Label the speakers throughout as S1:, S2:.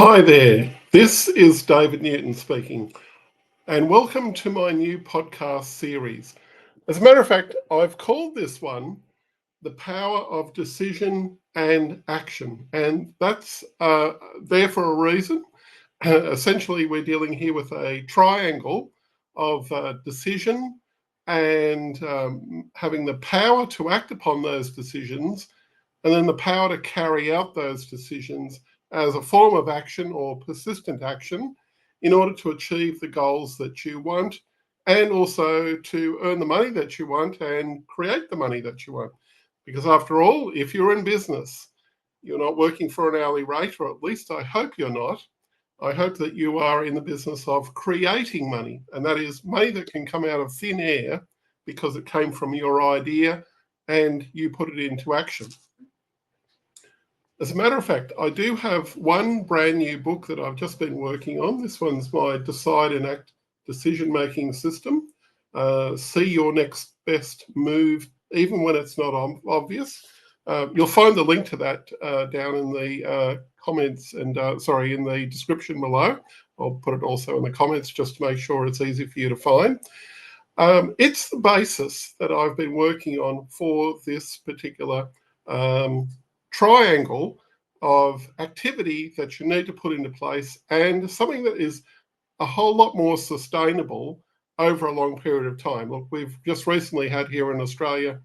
S1: Hi there, this is David Newton speaking, and welcome to my new podcast series. As a matter of fact, I've called this one The Power of Decision and Action, and that's there for a reason. Essentially, we're dealing here with a triangle of decision and having the power to act upon those decisions, and then the power to carry out those decisions as a form of action or persistent action in order to achieve the goals that you want and also to earn the money that you want and create the money that you want. Because after all, if you're in business, you're not working for an hourly rate, or at least I hope you're not. I hope that you are in the business of creating money, and that is money that can come out of thin air because it came from your idea and you put it into action. As a matter of fact, I do have one brand new book that I've just been working on. This one's my Decide and Act decision-making system. See your next best move, even when it's not obvious. You'll find the link to that down in the comments and in the description below. I'll put it also in the comments just to make sure it's easy for you to find. It's the basis that I've been working on for this particular triangle of activity that you need to put into place and something that is a whole lot more sustainable over a long period of time. Look, we've just recently had here in Australia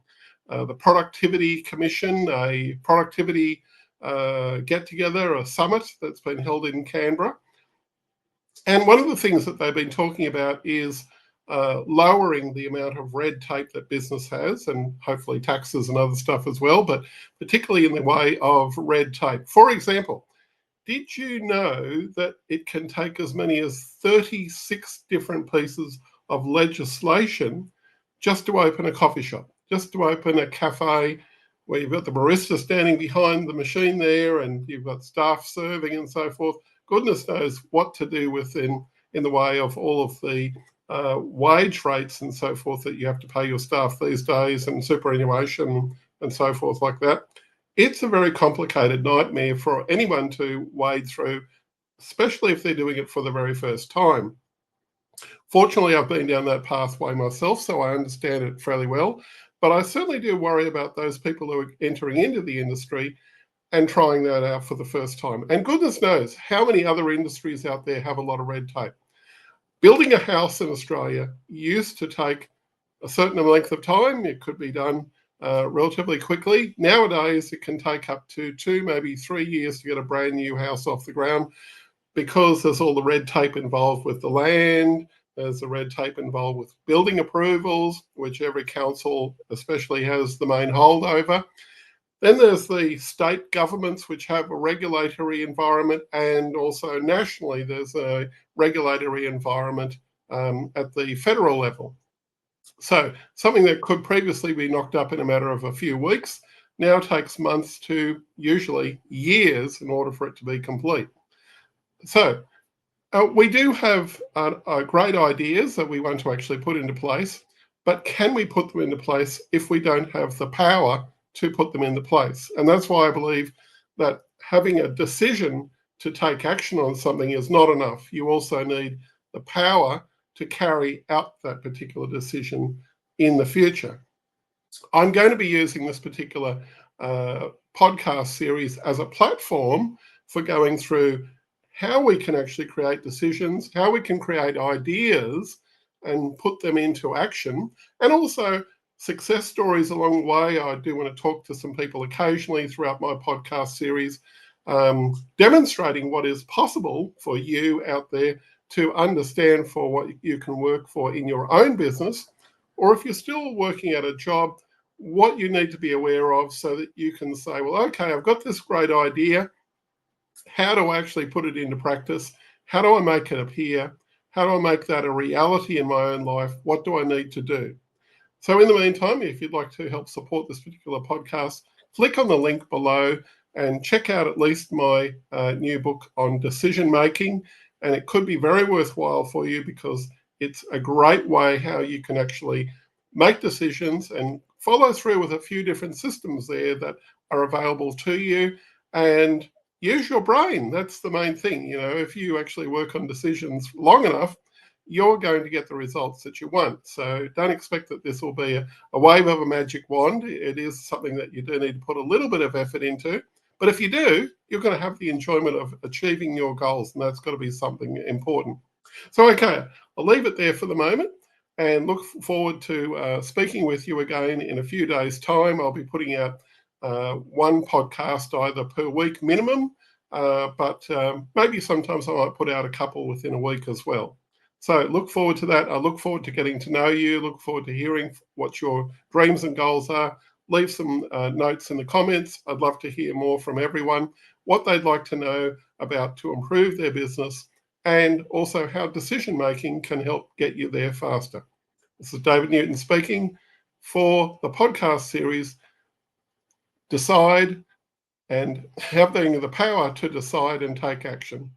S1: the Productivity Commission, a productivity get-together, a summit that's been held in Canberra. And one of the things that they've been talking about is lowering the amount of red tape that business has, and hopefully taxes and other stuff as well, but particularly in the way of red tape. For example, did you know that it can take as many as 36 different pieces of legislation just to open a coffee shop, just to open a cafe where you've got the barista standing behind the machine there and you've got staff serving and so forth? Goodness knows what to do within in the way of all of the wage rates and so forth that you have to pay your staff these days, and superannuation and so forth like that. It's a very complicated nightmare for anyone to wade through, especially if they're doing it for the very first time. Fortunately, I've been down that pathway myself, so I understand it fairly well. But I certainly do worry about those people who are entering into the industry and trying that out for the first time. And goodness knows how many other industries out there have a lot of red tape. Building a house in Australia used to take a certain length of time. It could be done relatively quickly. Nowadays, it can take up to 2, maybe 3 years to get a brand new house off the ground because there's all the red tape involved with the land. There's the red tape involved with building approvals, which every council especially has the main hold over. Then there's the state governments, which have a regulatory environment, and also nationally there's a regulatory environment at the federal level. So something that could previously be knocked up in a matter of a few weeks now takes months to usually years in order for it to be complete. So we do have great ideas that we want to actually put into place, but can we put them into place if we don't have the power to put them into place? And that's why I believe that having a decision to take action on something is not enough. You also need the power to carry out that particular decision in the future. I'm going to be using this particular podcast series as a platform for going through how we can actually create decisions, how we can create ideas and put them into action, and also success stories along the way. I do want to talk to some people occasionally throughout my podcast series, demonstrating what is possible for you out there to understand for what you can work for in your own business, or if you're still working at a job, what you need to be aware of so that you can say, well, okay, I've got this great idea. How do I actually put it into practice? How do I make it appear? How do I make that a reality in my own life? What do I need to do? So in the meantime, if you'd like to help support this particular podcast, click on the link below and check out at least my new book on decision making. And it could be very worthwhile for you because it's a great way how you can actually make decisions and follow through with a few different systems there that are available to you. And use your brain. That's the main thing. If you actually work on decisions long enough, you're going to get the results that you want. So don't expect that this will be a wave of a magic wand. It is something that you do need to put a little bit of effort into. But if you do, you're going to have the enjoyment of achieving your goals, and that's got to be something important. So, okay, I'll leave it there for the moment and look forward to speaking with you again in a few days' time. I'll be putting out one podcast either per week minimum, but maybe sometimes I might put out a couple within a week as well. So look forward to that. I look forward to getting to know you, look forward to hearing what your dreams and goals are. Leave some notes in the comments. I'd love to hear more from everyone, what they'd like to know about to improve their business, and also how decision making can help get you there faster. This is David Newton speaking for the podcast series, Decide, and having the power to decide and take action.